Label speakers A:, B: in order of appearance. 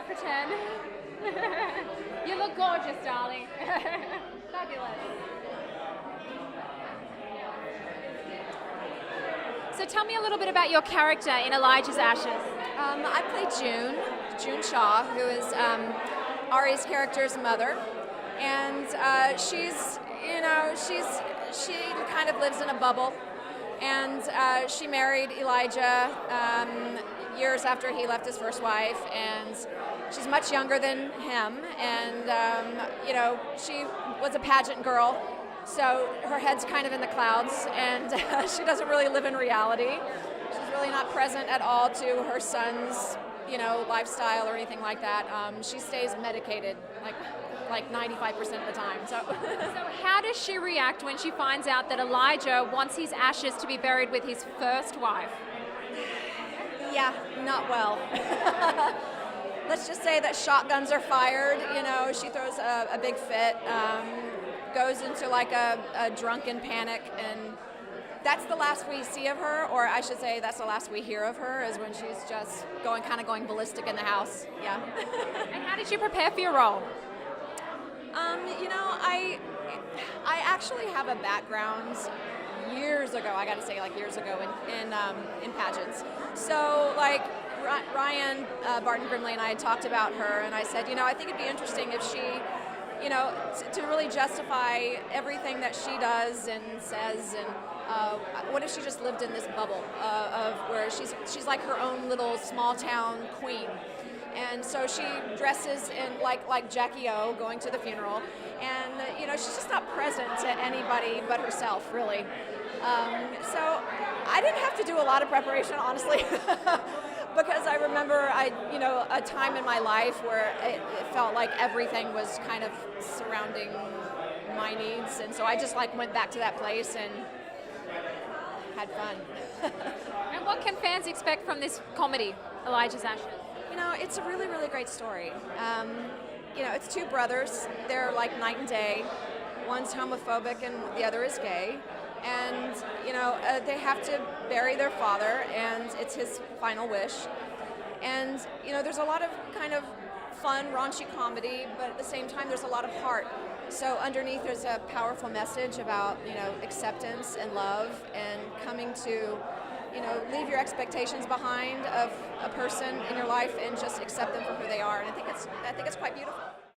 A: Don't pretend. You look gorgeous, darling. Fabulous. So tell me a little bit about your character in Elijah's Ashes.
B: I play June Shaw, who is Ari's character's mother, and she's, she kind of lives in a bubble, and she married Elijah years after he left his first wife, and she's much younger than him, and she was a pageant girl, so her head's kind of in the clouds, and she doesn't really live in reality. She's really not present at all to her son's, lifestyle or anything like that. She stays medicated like 95% of the time. So
A: how does she react when she finds out that Elijah wants his ashes to be buried with his first wife?
B: Yeah, not well. Let's just say that shotguns are fired. She throws a big fit, goes into like a drunken panic, and that's the last we see of her, or I should say that's the last we hear of her, is when she's just going ballistic in the house. Yeah.
A: And how did you prepare for your role?
B: I actually have a background years ago, I got to say, years ago in pageants. So RYAN Barton-GRIMLEY and I had talked about her, and I said, I think it'd be interesting if she, to really justify everything that she does and says, and what if she just lived in this bubble of where she's like her own little small town queen. And so she dresses in like Jackie O going to the funeral, and she's just not present to anybody but herself, really. So I didn't have to do a lot of preparation, honestly, because I remember a time in my life where it felt like everything was kind of surrounding my needs, and so I just went back to that place and had fun.
A: And what can fans expect from this comedy, Elijah's Ashes?
B: It's a really, really great story. It's two brothers. They're like night and day. One's homophobic and the other is gay. And, they have to bury their father, and it's his final wish. And, there's a lot of kind of fun, raunchy comedy, but at the same time, there's a lot of heart. So underneath, there's a powerful message about, acceptance and love, and coming to, leave your expectations behind of a person in your life and just accept them for who they are. And I think it's quite beautiful.